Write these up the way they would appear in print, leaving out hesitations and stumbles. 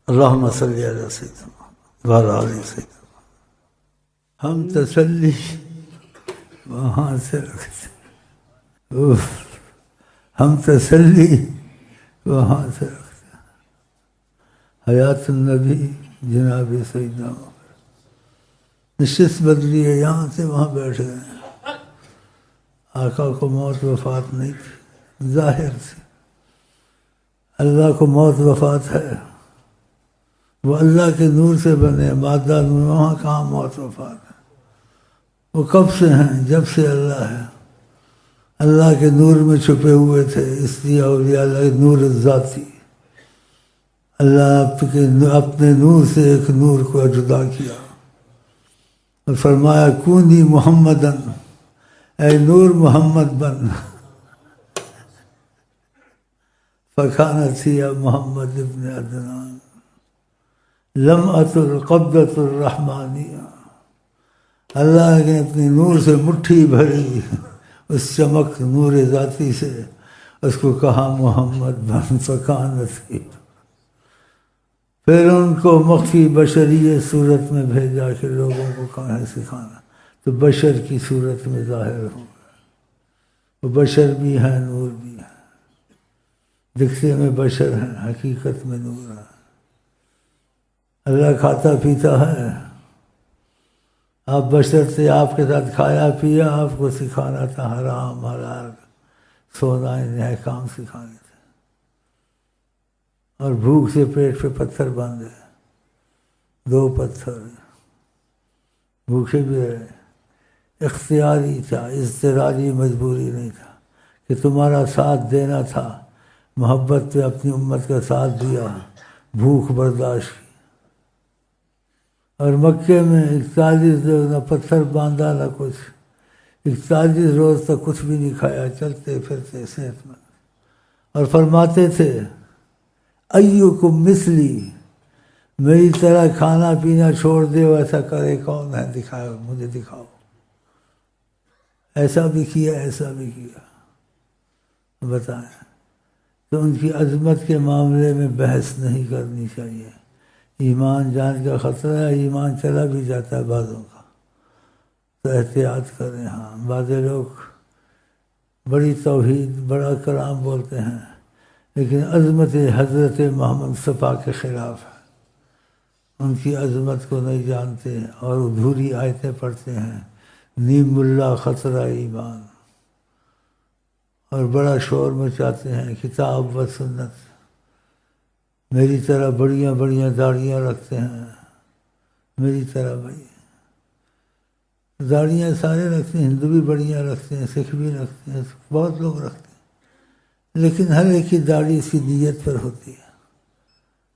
اللہم صلی علی سیدنا وعلی آل سیدنا۔ ہم تسلی وہاں سے رکھتے، ہم تسلی وہاں سے رکھتے۔ حیات النبی جناب سیدنا نشست بدلی ہے، یہاں سے وہاں بیٹھ گئے۔ آقا کو موت وفات نہیں تھی، ظاہر سے اللہ کو موت وفات ہے، وہ اللہ کے نور سے بنے، مادہ نور، وہاں کہاں موت وفات ہے؟ وہ کب سے ہیں؟ جب سے اللہ ہے، اللہ کے نور میں چھپے ہوئے تھے، اس لیے اولیاء اللہ نور ذاتی، اللہ اپنے نور سے ایک نور کو جدا کیا اور فرمایا کونی محمدن، اے نور محمد بن، فکانت ہی محمد ابن عدنان لمعۃ القبضۃ الرحمانیہ۔ اللہ نے اپنی نور سے مٹھی بھری، اس چمک نور ذاتی سے اس کو کہا محمد بن، فکانت ہی۔ پھر ان کو مخفی بشری صورت میں بھیجا کہ لوگوں کو کہاں سکھانا، تو بشر کی صورت میں ظاہر ہو گئے۔ وہ بشر بھی ہیں، نور بھی ہیں، دکھتے میں بشر ہیں، حقیقت میں نور ہے۔ اللہ کھاتا پیتا ہے، آپ بشر تھے، آپ کے ساتھ کھایا پیا، آپ کو سکھانا تھا حرام حلال، سونا، انہیں احکام سکھانے تھے، اور بھوک سے پیٹ پہ پتھر باندھے، 2 پتھر، بھوکے بھی رہے۔ اختیاری تھا، اضطراری مجبوری نہیں تھا کہ تمہارا ساتھ دینا تھا، محبت پہ اپنی امت کا ساتھ دیا، بھوک برداشت کی۔ اور مکے میں 41 روز نہ پتھر باندھا نہ کچھ، 41 روز تک کچھ بھی نہیں کھایا، چلتے پھرتے صحت مند، اور فرماتے تھے ایکم مثلی، میری طرح کھانا پینا چھوڑ دے، ایسا کرے کون ہے؟ دکھاؤ، مجھے دکھاؤ۔ ایسا بھی کیا، ایسا بھی کیا، بتائیں۔ تو ان کی عظمت کے معاملے میں بحث نہیں کرنی چاہیے۔ ایمان جان کا خطرہ ہے، ایمان چلا بھی جاتا ہے بعضوں کا، تو احتیاط کریں۔ ہاں، بعض لوگ بڑی توحید، بڑا کلام بولتے ہیں، لیکن عظمت حضرت محمد مصطفیٰ کے خلاف ہے، ان کی عظمت کو نہیں جانتے اور ادھوری آیتیں پڑھتے ہیں، نیم اللہ خطرہ ایمان، اور بڑا شور مچاتے ہیں کتاب و سنت، میری طرح بڑیاں بڑیاں داڑیاں رکھتے ہیں، میری طرح بھائی داڑیاں سارے رکھتے ہیں، ہندو بھی بڑیاں رکھتے ہیں، سکھ بھی رکھتے ہیں، بہت لوگ رکھتے ہیں، لیکن ہر ایک کی داڑھی اس کی نیت پر ہوتی ہے،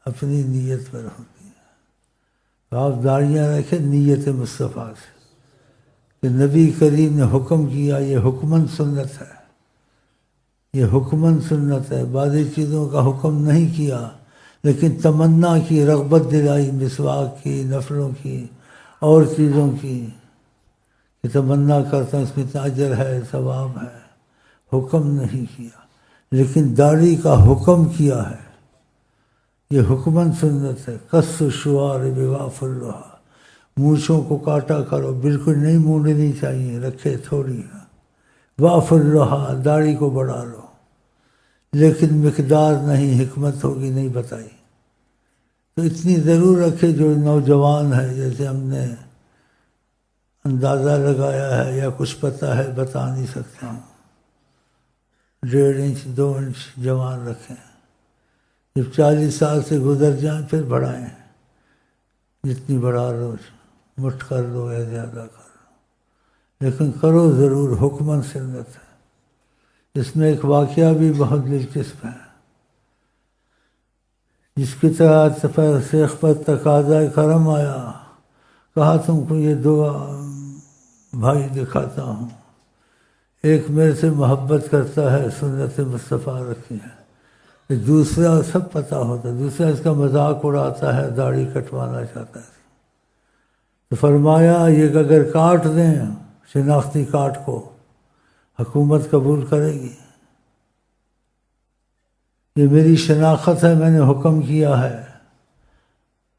اپنی نیت پر ہوتی ہے۔ تو آپ داڑیاں رکھیں نیت مصطفیٰ سے کہ نبی کریم نے حکم کیا، یہ حکمن سنت ہے، یہ حکمن سنت ہے۔ بعضی چیزوں کا حکم نہیں کیا، لیکن تمنا کی، رغبت دلائی، مسواک کی، نفلوں کی، اور چیزوں کی، کہ تمنا کرتا ہوں اس میں اتنا اجر ہے، ثواب ہے، حکم نہیں کیا۔ لیکن داڑھی کا حکم کیا ہے، یہ حکمن سنت ہے۔ قص الشوار بواف الرحا، مونچھوں کو کاٹا کرو، بالکل نہیں مونڈنی چاہیے، رکھے تھوڑی ہے۔ واف الرحا، داڑھی کو بڑھا لو، لیکن مقدار نہیں، حکمت ہوگی نہیں بتائی۔ تو اتنی ضرور رکھے، جو نوجوان ہے، جیسے ہم نے اندازہ لگایا ہے یا کچھ پتہ ہے، بتا نہیں سکتا ہوں، 1.5 انچ 2 انچ جوان رکھیں، جب 40 سال سے گزر جائیں پھر بڑھائیں، جتنی بڑھا لو، مٹھ کر لو یا زیادہ کر لو، لیکن کرو ضرور، حکمن سنت ہے۔ اس میں ایک واقعہ بھی بہت دلچسپ ہے، جس کی طرح شیخ پر تقاضا کرم آیا، کہا تم کو یہ 2 بھائی دکھاتا ہوں، ایک میرے سے محبت کرتا ہے، سنت مصطفیٰ رکھی ہے، دوسرا سب پتہ ہوتا ہے، دوسرا اس کا مذاق اڑاتا ہے، داڑھی کٹوانا چاہتا ہے۔ تو فرمایا یہ اگر کاٹ دیں شناختی کارڈ کو، حکومت قبول کرے گی؟ یہ میری شناخت ہے، میں نے حکم کیا ہے،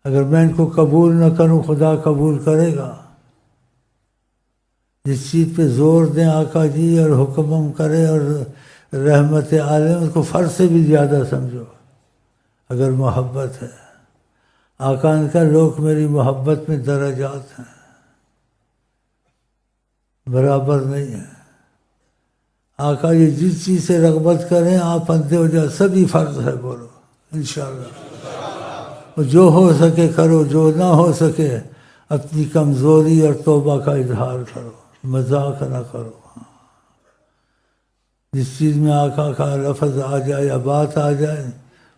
اگر میں ان کو قبول نہ کروں خدا قبول کرے گا؟ جس چیز پہ زور دیں آقا جی اور حکم کرے اور رحمت عالم، اس کو فرض سے بھی زیادہ سمجھو اگر محبت ہے۔ آقا نے کہا لوگ میری محبت میں درجات ہیں، برابر نہیں ہے۔ آقا یہ جس چیز سے رغبت کریں آپ اندھے ہو جائے، سبھی فرض ہے، بولو انشاءاللہ۔ جو ہو سکے کرو، جو نہ ہو سکے اپنی کمزوری اور توبہ کا اظہار کرو، مذاق نہ کرو۔ جس چیز میں آقا کا لفظ آ جائے یا بات آ جائے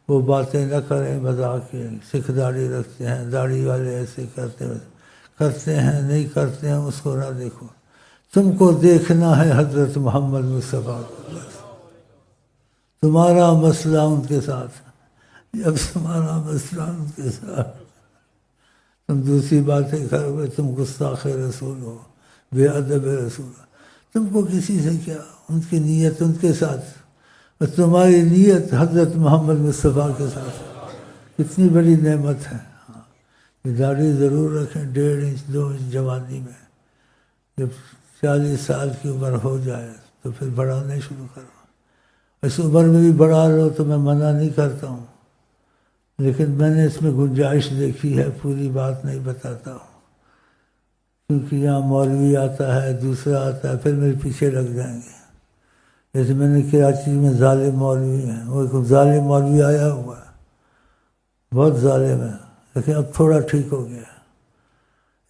وہ باتیں نہ کریں، مذاق کی۔ سکھ داڑھی رکھتے ہیں، داڑھی والے ایسے کرتے ہیں نہیں کرتے ہیں، اس کو نہ دیکھو، تم کو دیکھنا ہے حضرت محمد مصطفیٰ کو۔ تمہارا مسئلہ ان کے ساتھ، جب تمہارا مسئلہ ان کے ساتھ تم دوسری باتیں کرو گے، تم گستاخ رسول ہو، بے ادب رسول ہو۔ تم کو کسی سے کیا، ان کی نیت ان کے ساتھ، اور تمہاری نیت حضرت محمد مصطفیٰ کے ساتھ۔ کتنی بڑی نعمت ہے۔ یہ داڑھی ضرور رکھیں، 1.5 انچ 2 انچ جوانی میں، جب 40 سال کی عمر ہو جائے تو پھر بڑھانے شروع کرو۔ اس عمر میں بھی بڑھا لو تو میں منع نہیں کرتا ہوں، لیکن میں نے اس میں گنجائش دیکھی ہے، پوری بات نہیں بتاتا ہوں، کیونکہ یہاں مولوی آتا ہے، دوسرا آتا ہے، پھر میرے پیچھے لگ جائیں گے۔ جیسے میں نے کراچی میں ظالم مولوی ہیں، وہ ایک ظالم مولوی آیا ہوا ہے، بہت ظالم ہے، لیکن اب تھوڑا ٹھیک ہو گیا۔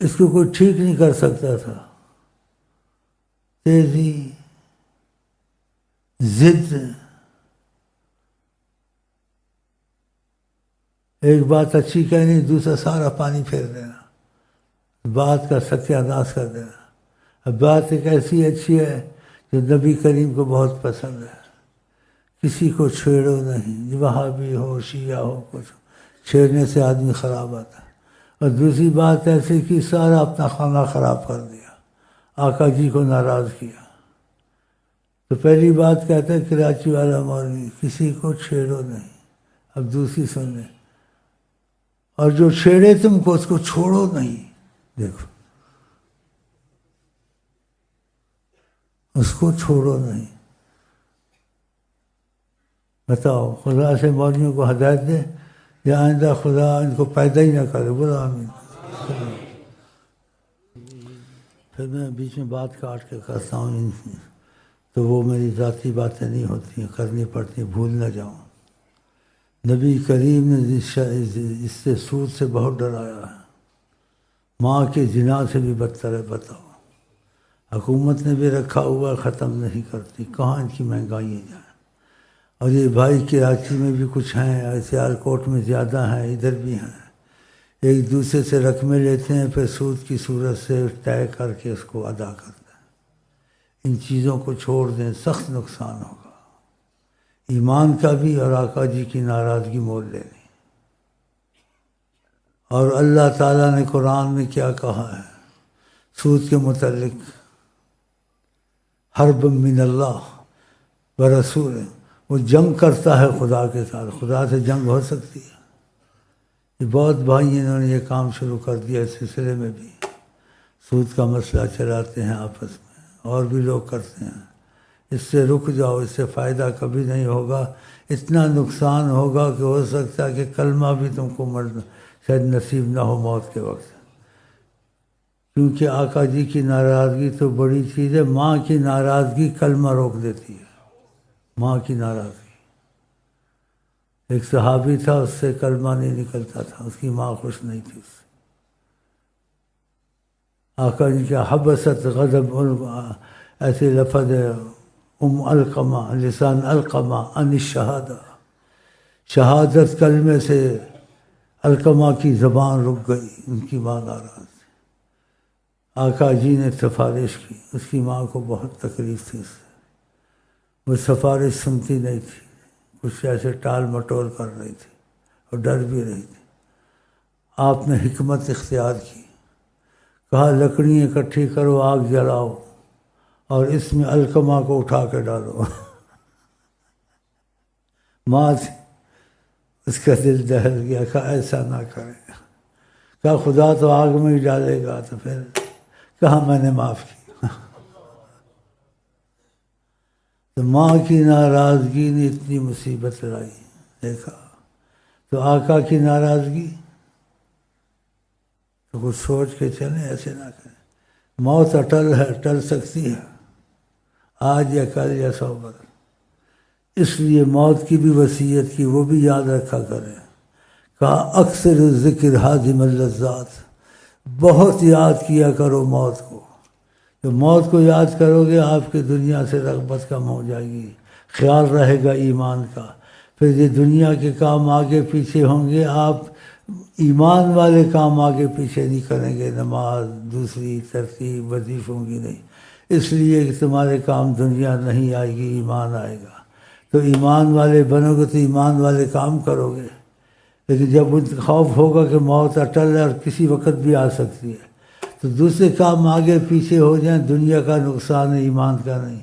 اس کو کوئی ٹھیک نہیں کر سکتا تھا۔ تیزی، ضد، ایک بات اچھی کہنی، دوسرا سارا پانی پھیر دینا، بات کا ستیہ ناش کر دینا۔ اب بات ایک ایسی اچھی ہے جو نبی کریم کو بہت پسند ہے، کسی کو چھیڑو نہیں، وہابی ہو شیعہ ہو، کچھ چھیڑنے سے آدمی خراب آتا ہے۔ اور دوسری بات ایسے کہ سارا اپنا خانہ خراب کر دیا، آقا جی کو ناراض کیا۔ تو پہلی بات کہتا ہے کراچی والا مولوی، کسی کو چھیڑو نہیں۔ اب دوسری سن لیں، اور جو چھیڑے تم کو اس کو چھوڑو نہیں۔ دیکھو، اس کو چھوڑو نہیں۔ بتاؤ، خدا سے مولویوں کو ہدایت دے یا آئندہ خدا ان کو پیدا ہی نہ کرے، بولو آمین۔ پھر میں بیچ میں بات کاٹ کے کرتا ہوں، تو وہ میری ذاتی باتیں نہیں ہوتی ہیں، کرنی پڑتی ہیں، بھول نہ جاؤں۔ نبی کریم نے اس سے سود سے بہت ڈرایا ہے، ماں کے زنا سے بھی بدتر ہے۔ بتاؤ، حکومت نے بھی رکھا ہوا، ختم نہیں کرتی، کہاں ان کی مہنگائی جائیں۔ اور یہ بھائی کراچی میں بھی کچھ ہیں، سیال کوٹ میں زیادہ ہیں، ادھر بھی ہیں، ایک دوسرے سے رقمیں لیتے ہیں، پھر سود کی صورت سے طے کر کے اس کو ادا کرتے ہیں۔ ان چیزوں کو چھوڑ دیں، سخت نقصان ہوگا، ایمان کا بھی اور آقا جی کی ناراضگی مول لینی۔ اور اللہ تعالیٰ نے قرآن میں کیا کہا ہے سود کے متعلق؟ حرب من اللہ ورسول، وہ جنگ کرتا ہے خدا کے ساتھ۔ خدا سے جنگ ہو سکتی ہے؟ یہ بہت بھائی انہوں نے یہ کام شروع کر دیا، اس سلسلے میں بھی سود کا مسئلہ چلاتے ہیں آپس میں، اور بھی لوگ کرتے ہیں۔ اس سے رک جاؤ، اس سے فائدہ کبھی نہیں ہوگا، اتنا نقصان ہوگا کہ ہو سکتا ہے کہ کلمہ بھی تم کو مرنا شاید نصیب نہ ہو موت کے وقت۔ کیونکہ آقا جی کی ناراضگی تو بڑی چیز ہے، ماں کی ناراضگی کلمہ روک دیتی ہے، ماں کی ناراضگی۔ ایک صحابی تھا، اس سے کلمہ نہیں نکلتا تھا، اس کی ماں خوش نہیں تھی اس سے۔ آقا جی کا حبست غضب، ایسے لفظ ہے، علقمہ، لسان علقمہ عن الشہادہ، شہادت کلمے سے علقمہ کی زبان رک گئی، ان کی ماں ناراض تھی۔ آقا جی نے سفارش کی، اس کی ماں کو بہت تکلیف تھی اس سے، وہ سفارش سنتی نہیں تھی، کچھ ایسے ٹال مٹول کر رہی تھی اور ڈر بھی رہی تھی۔ آپ نے حکمت اختیار کی، کہا لکڑیاں اکٹھی کرو، آگ جلاؤ، اور اس میں علقمہ کو اٹھا کے ڈالو۔ ماں تھی، اس کا دل دہل گیا، کہا ایسا نہ کریں، کہا خدا تو آگ میں ہی ڈالے گا، تو پھر کہا میں نے معاف کیا۔ تو ماں کی ناراضگی نے اتنی مصیبت لائی، دیکھا؟ تو آقا کی ناراضگی تو کچھ سوچ کے چلیں، ایسے نہ کریں۔ موت اٹل ہے، ٹل سکتی ہے آج یا کل یا 100 برس، اس لیے موت کی بھی وصیت کی، وہ بھی یاد رکھا کریں۔ کہا اکثر ذکر ہاضم اللذات، بہت یاد کیا کرو موت کو۔ جو موت کو یاد کرو گے آپ کی دنیا سے رغبت کم ہو جائے گی، خیال رہے گا ایمان کا۔ پھر یہ دنیا کے کام آگے پیچھے ہوں گے، آپ ایمان والے کام آگے پیچھے نہیں کریں گے، نماز، دوسری ترتیب، وظیفوں کی نہیں، اس لیے کہ تمہارے کام دنیا نہیں آئے گی، ایمان آئے گا۔ تو ایمان والے بنو گے تو ایمان والے کام کرو گے، لیکن جب خوف ہوگا کہ موت اٹل ہے اور کسی وقت بھی آ سکتی ہے، تو دوسرے کام آگے پیچھے ہو جائیں، دنیا کا نقصان ہے، ایمان کا نہیں۔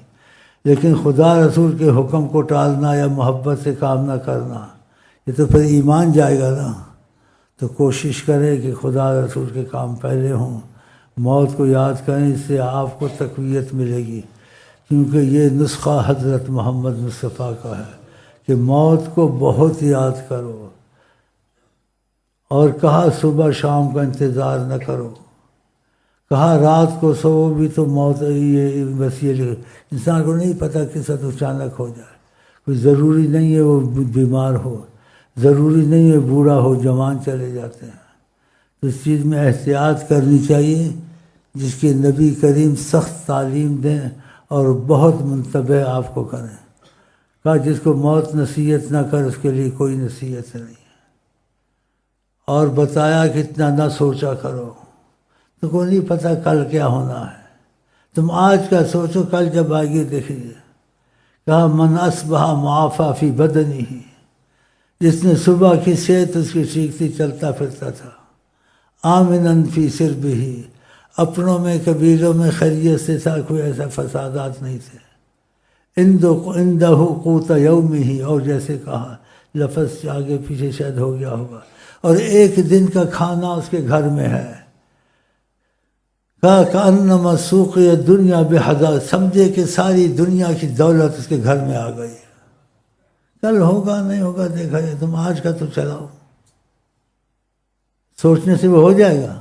لیکن خدا رسول کے حکم کو ٹالنا یا محبت سے کام نہ کرنا، یہ تو پھر ایمان جائے گا نا۔ تو کوشش کریں کہ خدا رسول کے کام پہلے ہوں، موت کو یاد کریں، اس سے آپ کو تقویت ملے گی، کیونکہ یہ نسخہ حضرت محمد مصطفیٰ کا ہے کہ موت کو بہت یاد کرو۔ اور کہا صبح شام کا انتظار نہ کرو، کہا رات کو سو بھی تو موت یہ وصیت، انسان کو نہیں پتہ کس وقت اچانک ہو جائے، کوئی ضروری نہیں ہے وہ بیمار ہو، ضروری نہیں ہے بوڑھا ہو، جوان چلے جاتے ہیں۔ تو اس چیز میں احتیاط کرنی چاہیے، جس کے نبی کریم سخت تعلیم دیں اور بہت منتبہ آپ کو کریں۔ کہا جس کو موت نصیحت نہ کر اس کے لیے کوئی نصیحت نہیں ہے، اور بتایا کہ اتنا نہ سوچا کرو، تو کو نہیں پتہ کل کیا ہونا ہے، تم آج کا سوچو، کل جب آئے گی دیکھیے۔ کہا من اصبح معافی فی بدنی، جس نے صبح کی صحت اس کی ٹھیک تھی، چلتا پھرتا تھا، آمناً فی سربہ، اپنوں میں قبیلوں میں خیریت سے تھا، کوئی ایسا فسادات نہیں تھے، عندہ قوت یومہ، اور جیسے کہا لفظ آگے پیچھے شاید ہو گیا ہوگا، اور ایک دن کا کھانا اس کے گھر میں ہے۔ کہا کأنما سوقی دنیا بحذا، سمجھے کہ ساری دنیا کی دولت اس کے گھر میں آ گئی، کل ہوگا نہیں ہوگا دیکھا جائے، تم آج کا تو چلاؤ، سوچنے سے وہ ہو جائے گا۔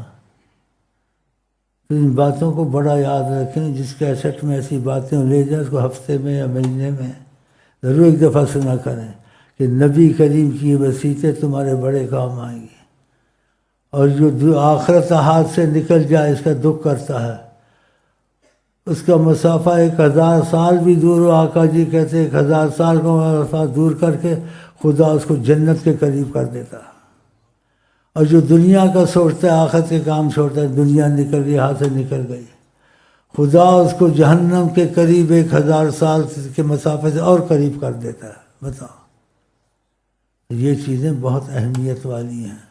تو ان باتوں کو بڑا یاد رکھیں، جس کیسٹ میں ایسی باتیں لے جائیں اس کو ہفتے میں یا مہینے میں ضرور ایک دفعہ سنا کریں کہ نبی کریم کی یہ وصیتیں تمہارے بڑے کام آئیں گی۔ اور جو آخرت ہاتھ سے نکل جائے اس کا دکھ کرتا ہے، اس کا مسافہ 1000 سال بھی دور ہو، آقا جی کہتے 1000 سال کو مسافہ دور کر کے خدا اس کو جنت کے قریب کر دیتا ہے۔ اور جو دنیا کا سوچتا ہے، آخرت کے کام چھوڑتا ہے، دنیا نکل گئی، ہاتھ سے نکل گئی، خدا اس کو جہنم کے قریب 1000 سال کے مسافے سے اور قریب کر دیتا ہے۔ بتاؤ، یہ چیزیں بہت اہمیت والی ہیں،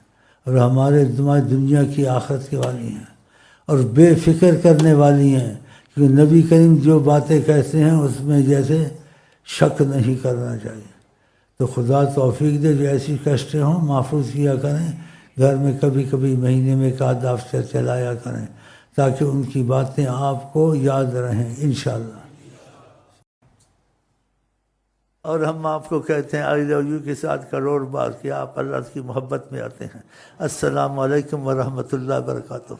اور ہمارے دنیا کی آخرت کی والی ہیں، اور بے فکر کرنے والی ہیں، کیونکہ نبی کریم جو باتیں کہتے ہیں اس میں جیسے شک نہیں کرنا چاہیے۔ تو خدا توفیق دے، جو ایسی کشٹیں ہوں محفوظ کیا کریں، گھر میں کبھی کبھی مہینے میں 1 آدھ دفتر چلایا کریں، تاکہ ان کی باتیں آپ کو یاد رہیں انشاءاللہ۔ اور ہم آپ کو کہتے ہیں آئی لو یو کے ساتھ کروڑ بار کہ آپ اللہ کی محبت میں آتے ہیں۔ السلام علیکم ورحمۃ اللہ وبرکاتہ۔